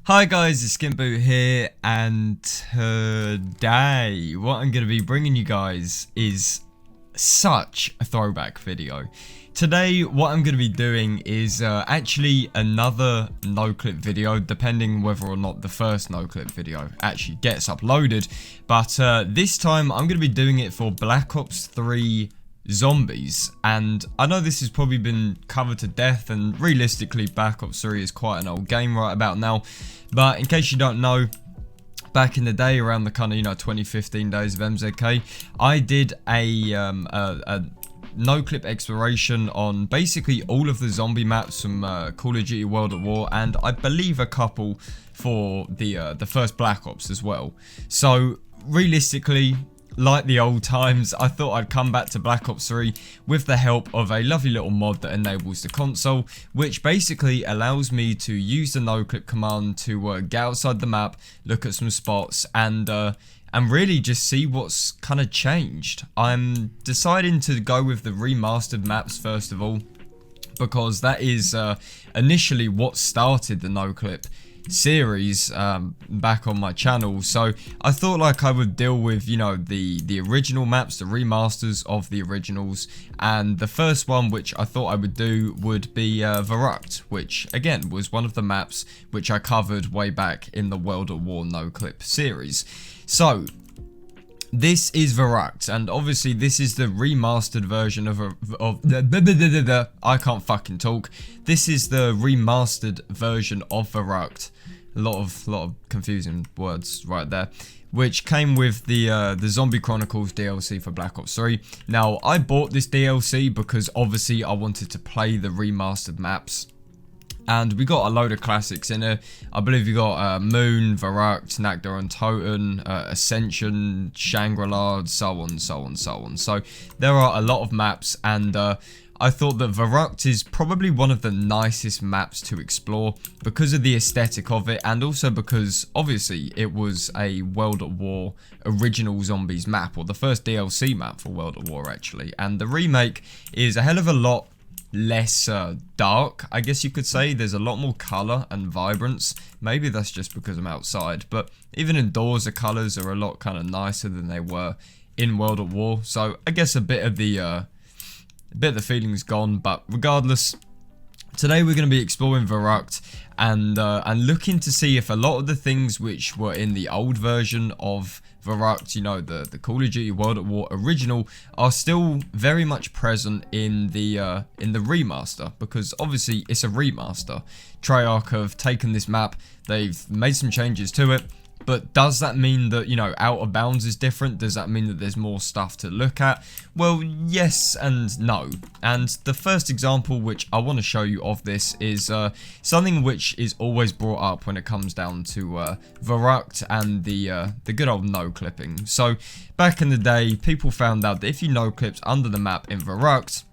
Hi guys, it's SkintBoot here, and today what I'm going to be bringing you guys is such a throwback video. Today what I'm going to be doing is actually another Noclip video, depending whether or not the first Noclip video actually gets uploaded. But this time I'm going to be doing it for Black Ops 3 Zombies, and I know this has probably been covered to death, and realistically Black Ops 3 is quite an old game right about now, but in case you don't know, back in the day, around the kind of 2015 days of MZK, I did a Noclip exploration on basically all of the zombie maps from Call of Duty World at War, and I believe a couple for the first Black Ops as well. So realistically, like the old times, I thought I'd come back to Black Ops 3 with the help of a lovely little mod that enables the console, which basically allows me to use the Noclip command to get outside the map, look at some spots, and really just see what's kind of changed. I'm deciding to go with the remastered maps first of all, because that is initially what started the Noclip series back on my channel. So I thought like I would deal with the original maps, the remasters of the originals, and the first one which I thought I would do would be Verruckt, which again was one of the maps which I covered way back in the World at War Noclip series. So this is Verruckt, and obviously this is the remastered version of I can't fucking talk. This is the remastered version of Verruckt. A lot of confusing words right there, which came with the Zombie Chronicles DLC for Black Ops 3. Now, I bought this DLC because obviously I wanted to play the remastered maps, and we got a load of classics in it. I believe you got Moon, Verruckt, Nakda and Toten, Ascension, Shangri-La, so on. So there are a lot of maps, and I thought that Verruckt is probably one of the nicest maps to explore because of the aesthetic of it, and also because obviously it was a World at War original zombies map, or the first DLC map for World at War actually, and the remake is a hell of a lot less dark, I guess you could say. There's a lot more colour and vibrance. Maybe that's just because I'm outside, but even indoors the colours are a lot kind of nicer than they were in World at War. So I guess a bit of the feeling's gone, but regardless, today we're going to be exploring Verruckt and looking to see if a lot of the things which were in the old version of Verruckt, the Call of Duty World at War original, are still very much present in the remaster, because obviously it's a remaster. Treyarch have taken this map, they've made some changes to it. But does that mean that, Out of Bounds is different? Does that mean that there's more stuff to look at? Well, yes and no. And the first example which I want to show you of this is something which is always brought up when it comes down to Verruckt and the good old no-clipping. So back in the day, people found out that if you no-clipped under the map in Verruckt,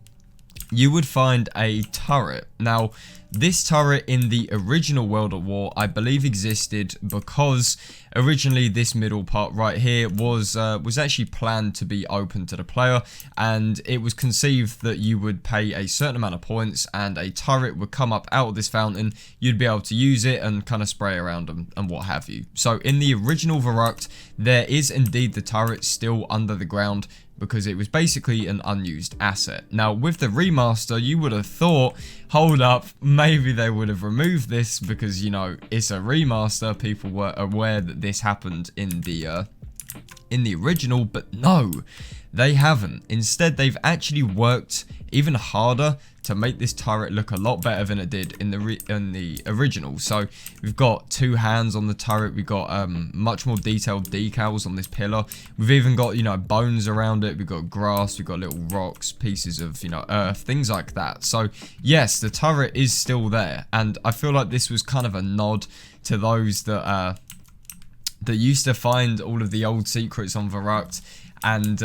you would find a turret. Now, this turret in the original World at War, I believe, existed because originally this middle part right here was actually planned to be open to the player, and it was conceived that you would pay a certain amount of points and a turret would come up out of this fountain. You'd be able to use it and kind of spray around them and what have you. So in the original Verruckt, there is indeed the turret still under the ground, because it was basically an unused asset. Now, with the remaster, you would have thought, hold up, maybe they would have removed this because, it's a remaster. People were aware that this happened in the original, but no, they haven't. Instead, they've actually worked even harder to make this turret look a lot better than it did in the original. So we've got two hands on the turret, we've got much more detailed decals on this pillar, we've even got bones around it, we've got grass, we've got little rocks, pieces of earth, things like that. So yes, the turret is still there, and I feel like this was kind of a nod to those that used to find all of the old secrets on Verruckt and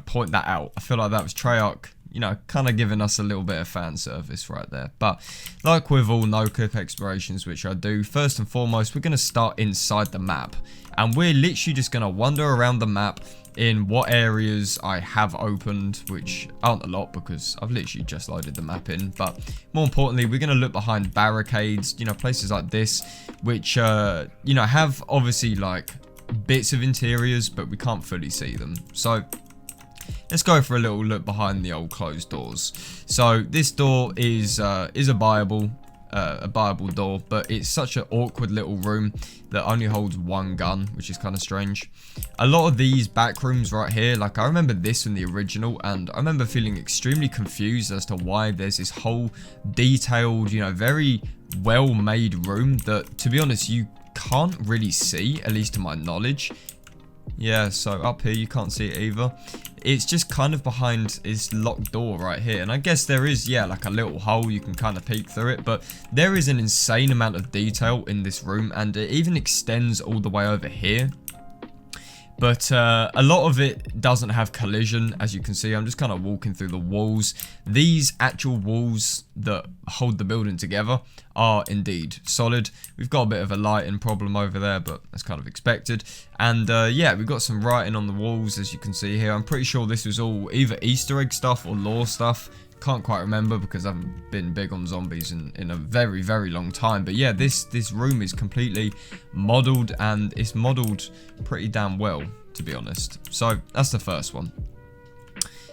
point that out. I feel like that was Treyarch you know, kind of giving us a little bit of fan service right there. But like with all Noclip explorations, which I do, first and foremost, we're going to start inside the map. And we're literally just going to wander around the map in what areas I have opened, which aren't a lot because I've literally just loaded the map in. But more importantly, we're going to look behind barricades, you know, places like this, which, you know, have obviously like bits of interiors, but we can't fully see them. So let's go for a little look behind the old closed doors. So this door is a buyable door, but it's such an awkward little room that only holds one gun, which is kind of strange. A lot of these back rooms right here, like I remember this in the original, and I remember feeling extremely confused as to why there's this whole detailed, you know, very well made room that, to be honest, you can't really see, at least to my knowledge. Yeah, so up here you can't see it either. It's just kind of behind this locked door right here. And I guess there is, yeah, like a little hole you can kind of peek through it. But there is an insane amount of detail in this room. And it even extends all the way over here. But a lot of it doesn't have collision, as you can see. I'm just kind of walking through the walls. These actual walls that hold the building together are indeed solid. We've got a bit of a lighting problem over there, but that's kind of expected. And yeah, we've got some writing on the walls, as you can see here. I'm pretty sure this was all either Easter egg stuff or lore stuff. Can't quite remember because I haven't been big on zombies in a very, very long time. But yeah, this room is completely modeled, and it's modeled pretty damn well, to be honest. So that's the first one.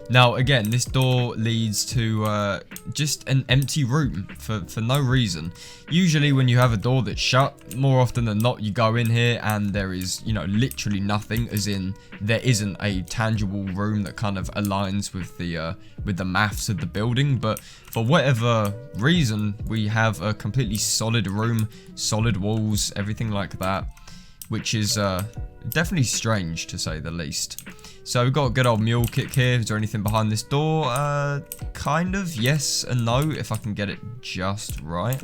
Now, again, this door leads to just an empty room for no reason. Usually when you have a door that's shut, more often than not, you go in here and there is, you know, literally nothing, as in there isn't a tangible room that kind of aligns with the maths of the building. But for whatever reason, we have a completely solid room, solid walls, everything like that, which is definitely strange to say the least. So we've got a good old mule kick here. Is there anything behind this door? Kind of, yes and no, if I can get it just right.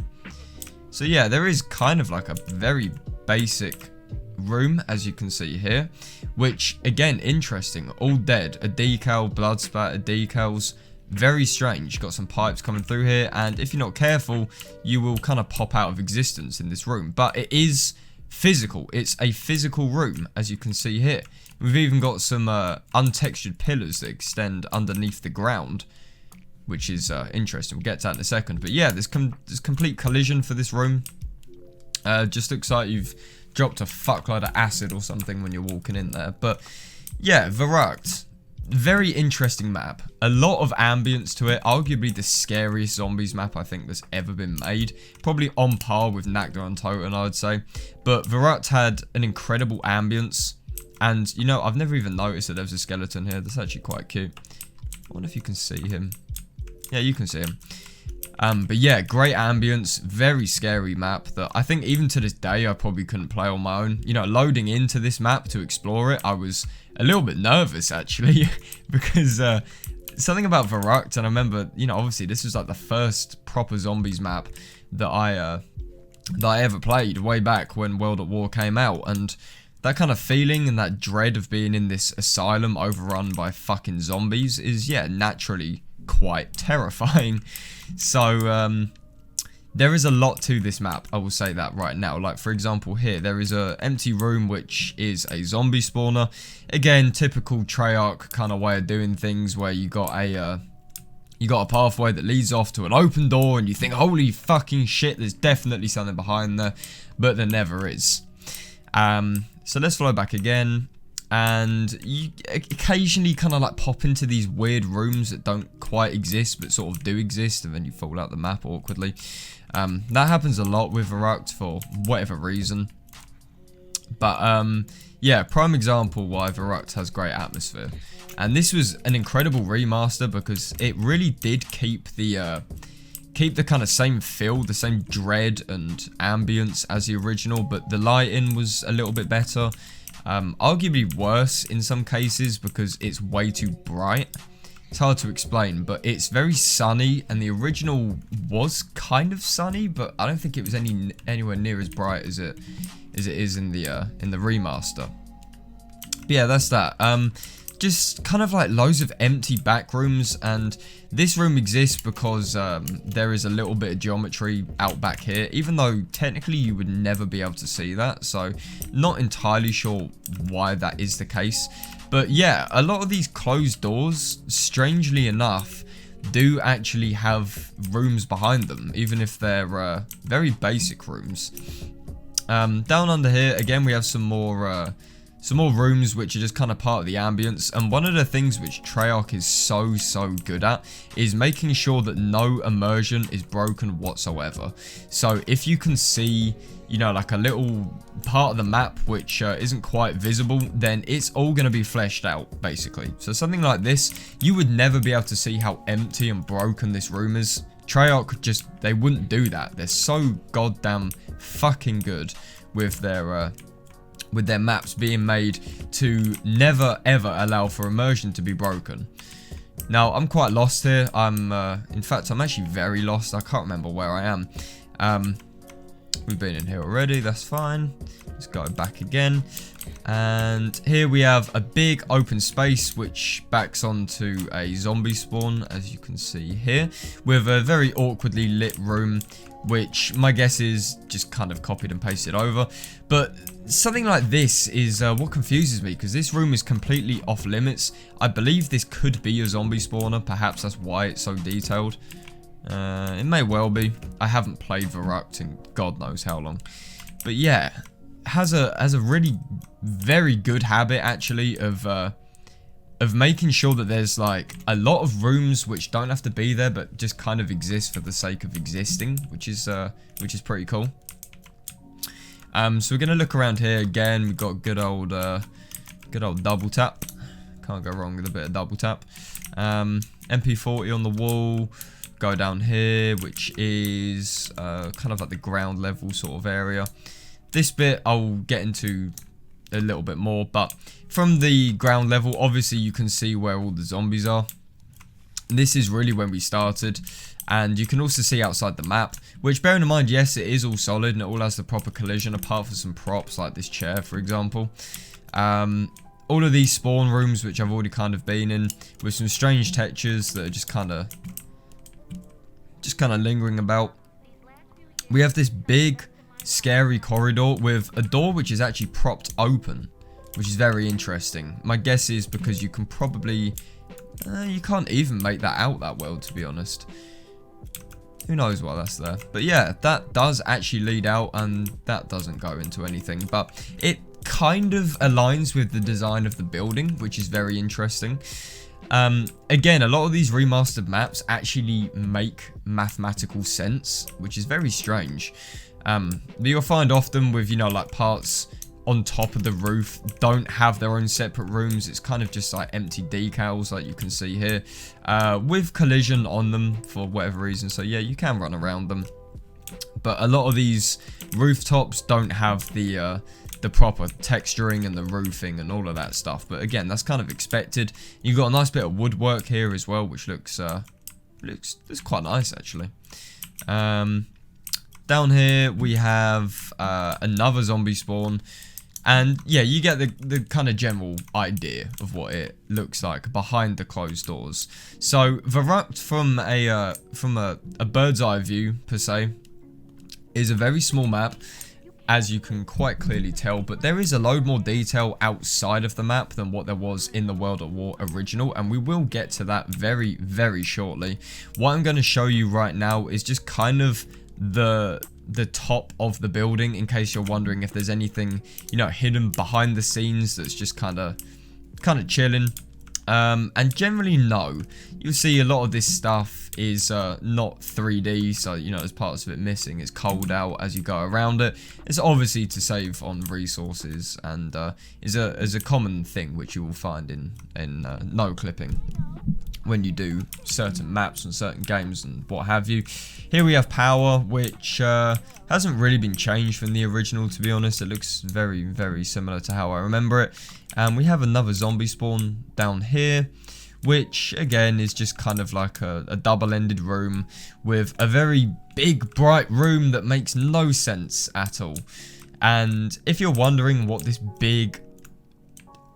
So yeah, there is kind of like a very basic room, as you can see here, which again, interesting, all dead, a decal, blood spatter, decals, very strange. Got some pipes coming through here, and if you're not careful, you will kind of pop out of existence in this room. But it is physical. It's a physical room, as you can see here. We've even got some untextured pillars that extend underneath the ground, which is interesting. We'll get to that in a second. But yeah, there's complete collision for this room. Just looks like you've dropped a fuckload of acid or something when you're walking in there. But yeah, Verruckt. Very interesting map. A lot of ambience to it. Arguably the scariest zombies map I think that's ever been made. Probably on par with Noclip and Totem, I would say. But Verruckt had an incredible ambience. And, you know, I've never even noticed that there's a skeleton here. That's actually quite cute. I wonder if you can see him. Yeah, you can see him. But yeah, great ambience, very scary map that I think even to this day I probably couldn't play on my own. You know, loading into this map to explore it, I was a little bit nervous actually because something about Verruckt, and I remember, you know, obviously this was like the first proper zombies map that I ever played way back when World at War came out, and that kind of feeling and that dread of being in this asylum overrun by fucking zombies is, yeah, naturally quite terrifying. So there is a lot to this map, I will say that right now. Like, for example, here there is a empty room which is a zombie spawner. Again, typical Treyarch kind of way of doing things, where you got a pathway that leads off to an open door and you think, holy fucking shit, there's definitely something behind there, but there never is. So let's follow back again, and you occasionally kind of like pop into these weird rooms that don't quite exist but sort of do exist, and then you fall out the map awkwardly. That happens a lot with Verruckt for whatever reason. But yeah, prime example why Verruckt has great atmosphere. And this was an incredible remaster because it really did keep the kind of same feel, the same dread and ambience as the original, but the lighting was a little bit better. Arguably worse in some cases because it's way too bright. It's hard to explain, but it's very sunny, and the original was kind of sunny, but I don't think it was anywhere near as bright as it is in the remaster. But yeah, that's that. just kind of like loads of empty back rooms, and this room exists because there is a little bit of geometry out back here, even though technically you would never be able to see that, so not entirely sure why that is the case. But yeah, a lot of these closed doors, strangely enough, do actually have rooms behind them, even if they're very basic rooms. Down under here, again, we have some more rooms which are just kind of part of the ambience, and one of the things which Treyarch is so good at is making sure that no immersion is broken whatsoever. So if you can see, you know, like a little part of the map which isn't quite visible, then it's all going to be fleshed out, basically. So something like this, you would never be able to see how empty and broken this room is. Treyarch just, they wouldn't do that. They're so goddamn fucking good with their maps being made to never ever allow for immersion to be broken. Now, I'm quite lost here. In fact, I'm actually very lost. I can't remember where I am. We've been in here already, that's fine. Let's go back again. And here we have a big open space which backs onto a zombie spawn, as you can see here, with a very awkwardly lit room, which my guess is just kind of copied and pasted over. But something like this is what confuses me, because this room is completely off limits. I believe this could be a zombie spawner, perhaps that's why it's so detailed. It may well be. I haven't played Verruckt in God knows how long. But yeah, has a really very good habit actually of making sure that there's like a lot of rooms which don't have to be there but just kind of exist for the sake of existing, which is pretty cool. So we're gonna look around here again. We've got good old double tap. Can't go wrong with a bit of double tap. MP40 on the wall. Go down here, which is kind of like the ground level sort of area. This bit I'll get into a little bit more, but from the ground level, obviously you can see where all the zombies are. This is really when we started, and you can also see outside the map, which, bearing in mind, yes, it is all solid and it all has the proper collision, apart from some props like this chair, for example. All of these spawn rooms, which I've already kind of been in, with some strange textures that are just kind of lingering about. We have this big scary corridor with a door which is actually propped open, which is very interesting. My guess is because you can probably you can't even make that out that well, to be honest. Who knows why that's there. But yeah, that does actually lead out, and that doesn't go into anything, but it kind of aligns with the design of the building, which is very interesting. Again, a lot of these remastered maps actually make mathematical sense, which is very strange. You'll find often with, you know, like parts on top of the roof don't have their own separate rooms. It's kind of just like empty decals, like you can see here, with collision on them for whatever reason. So yeah, you can run around them. But a lot of these rooftops don't have the proper texturing and the roofing and all of that stuff. But again, that's kind of expected. You've got a nice bit of woodwork here as well, which looks quite nice actually. Down here we have another zombie spawn, and yeah, you get the kind of general idea of what it looks like behind the closed doors. So Verruckt, from a bird's eye view per se, is a very small map, as you can quite clearly tell, but there is a load more detail outside of the map than what there was in the World at War original, and we will get to that very, very shortly. What I'm going to show you right now is just kind of the top of the building, in case you're wondering if there's anything, you know, hidden behind the scenes that's just kind of chilling. And generally, no. You'll see a lot of this stuff is not 3D, so, you know, there's parts of it missing. It's cold out as you go around it. It's obviously to save on resources, and is a common thing which you will find in no clipping when you do certain maps and certain games and what have you. Here we have power, which hasn't really been changed from the original, to be honest. It looks very, very similar to how I remember it. And we have another zombie spawn down here, which again is just kind of like a double-ended room with a very big, bright room that makes no sense at all. And if you're wondering what this big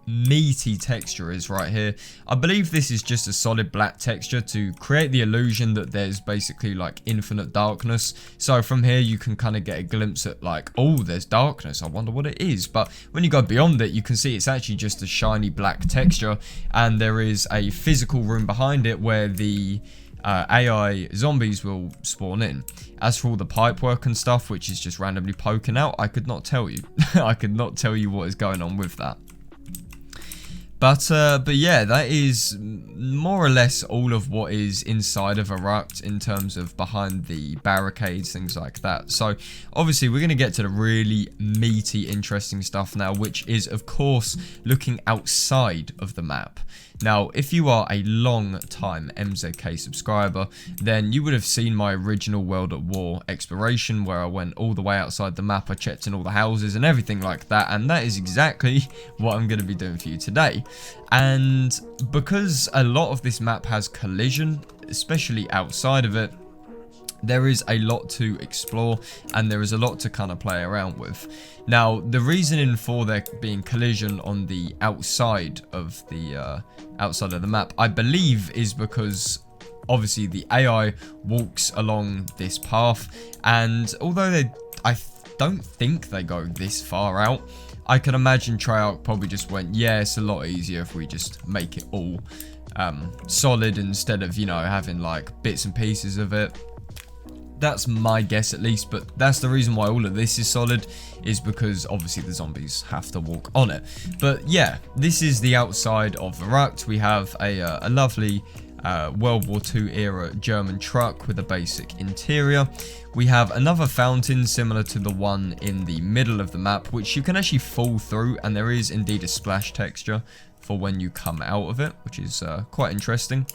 meaty texture is right here. I believe this is just a solid black texture to create the illusion that there's basically like infinite darkness. So from here you can kind of get a glimpse at like, oh, there's darkness, I wonder what it is. But when you go beyond it, you can see it's actually just a shiny black texture, and there is a physical room behind it where the AI zombies will spawn in. As for all the pipework and stuff, which is just randomly poking out, I could not tell you. I could not tell you what is going on with that. But yeah, that is more or less all of what is inside of Verruckt in terms of behind the barricades, things like that. So obviously we're going to get to the really meaty, interesting stuff now, which is of course looking outside of the map. Now, if you are a long time MZK subscriber, then you would have seen my original World at War exploration where I went all the way outside the map, I checked in all the houses and everything like that, and that is exactly what I'm going to be doing for you today. And because a lot of this map has collision, especially outside of it, there is a lot to explore and there is a lot to kind of play around with. Now, the reasoning for there being collision on the outside of the map, I believe, is because obviously the AI walks along this path, and although I don't think they go this far out, I can imagine Treyarch probably just went, yeah, it's a lot easier if we just make it all solid instead of, you know, having like bits and pieces of it. That's my guess at least, but that's the reason why all of this is solid, is because obviously the zombies have to walk on it. But yeah, this is the outside of Verruckt. We have a lovely World War II era German truck with a basic interior. We have another fountain similar to the one in the middle of the map, which you can actually fall through, and there is indeed a splash texture for when you come out of it, which is quite interesting.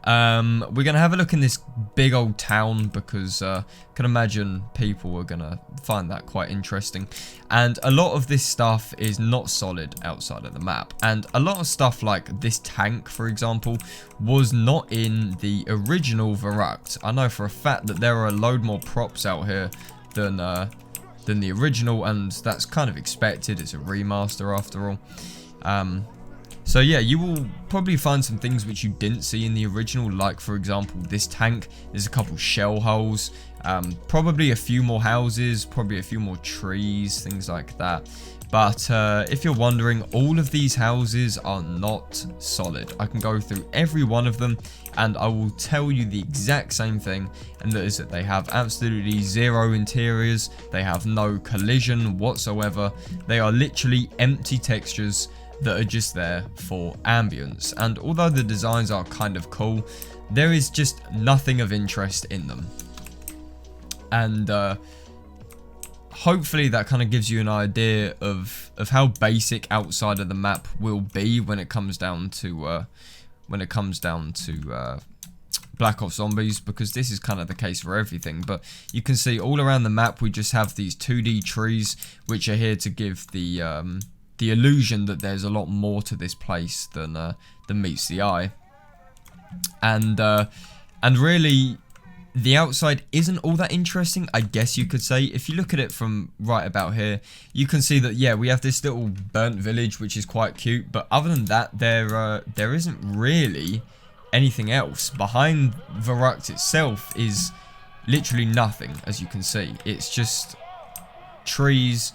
We're going to have a look in this big old town because I can imagine people are going to find that quite interesting. And a lot of this stuff is not solid outside of the map. And a lot of stuff like this tank, for example, was not in the original Verruckt. I know for a fact that there are a load more props out here than the original, and that's kind of expected. It's a remaster after all. So yeah, you will probably find some things which you didn't see in the original, like for example this tank. There's a couple shell holes, probably a few more houses, probably a few more trees, things like that. But if you're wondering, all of these houses are not solid. I can go through every one of them and I will tell you the exact same thing, and that is that they have absolutely zero interiors, they have no collision whatsoever, they are literally empty textures that are just there for ambience. And although the designs are kind of cool, there is just nothing of interest in them. And hopefully that kind of gives you an idea of how basic outside of the map will be when it comes down to Black Ops Zombies, because this is kind of the case for everything. But you can see all around the map we just have these 2D trees which are here to give the illusion that there's a lot more to this place than meets the eye. And really, the outside isn't all that interesting, I guess you could say. If you look at it from right about here, you can see that, yeah, we have this little burnt village, which is quite cute. But other than that, there isn't really anything else. Behind Verruckt itself is literally nothing, as you can see. It's just trees,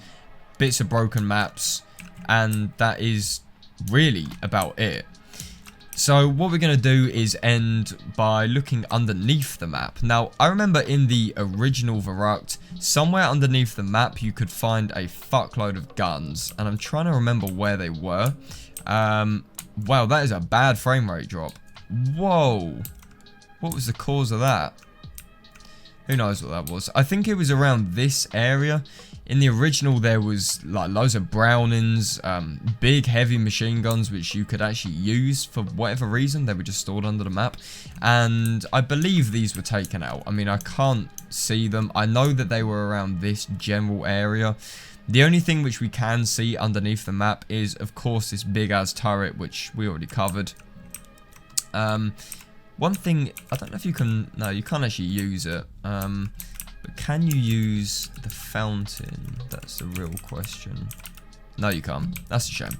bits of broken maps, and that is really about it. So what we're going to do is end by looking underneath the map. Now, I remember in the original Verruckt, somewhere underneath the map you could find a fuckload of guns, and I'm trying to remember where they were. Wow, that is a bad frame rate drop. Whoa, what was the cause of that? Who knows what that was? I think it was around this area. In the original, there was like loads of Brownings, big heavy machine guns which you could actually use for whatever reason. They were just stored under the map, and I believe these were taken out. I mean, I can't see them. I know that they were around this general area. The only thing which we can see underneath the map is, of course, this big ass turret, which we already covered. One thing, I don't know if you can, no, you can't actually use it. But can you use the fountain? That's the real question. No, you can't. That's a shame.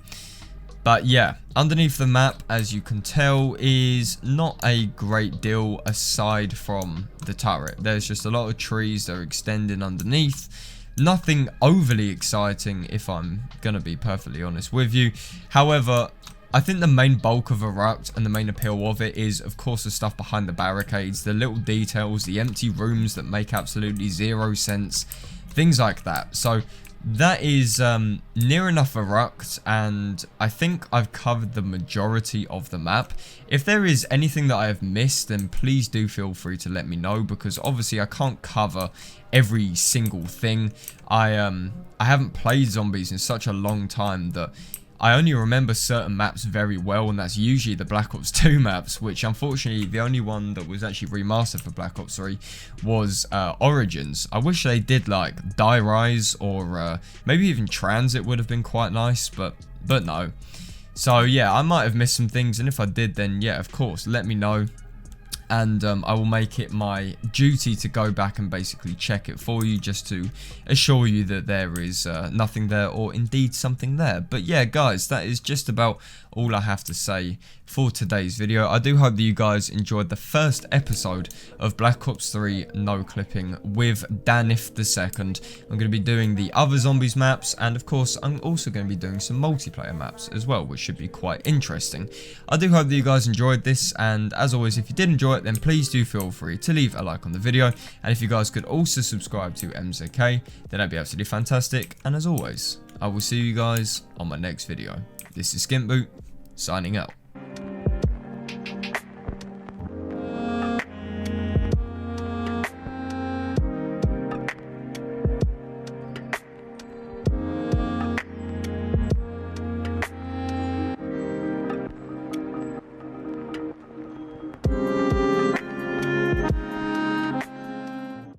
But yeah, underneath the map, as you can tell, is not a great deal aside from the turret. There's just a lot of trees that are extending underneath. Nothing overly exciting, if I'm going to be perfectly honest with you. However, I think the main bulk of Verruckt and the main appeal of it is, of course, the stuff behind the barricades, the little details, the empty rooms that make absolutely zero sense, things like that. So that is near enough Verruckt, and I think I've covered the majority of the map. If there is anything that I have missed, then please do feel free to let me know, because obviously I can't cover every single thing. I haven't played zombies in such a long time that I only remember certain maps very well, and that's usually the Black Ops 2 maps, which unfortunately the only one that was actually remastered for Black Ops 3 was Origins. I wish they did like Die Rise or maybe even Transit would have been quite nice, but no. So yeah, I might have missed some things, and if I did, then yeah, of course, let me know. And I will make it my duty to go back and basically check it for you, just to assure you that there is nothing there, or indeed something there. But yeah, guys, that is just about all I have to say for today's video. I do hope that you guys enjoyed the first episode of Black Ops 3 no clipping with Danif II. I'm going to be doing the other zombies maps, and of course I'm also going to be doing some multiplayer maps as well, which should be quite interesting. I do hope that you guys enjoyed this, and as always, if you did enjoy it, then please do feel free to leave a like on the video, and if you guys could also subscribe to MZK, then that'd be absolutely fantastic. And as always, I will see you guys on my next video. This is SkintBoot, signing out.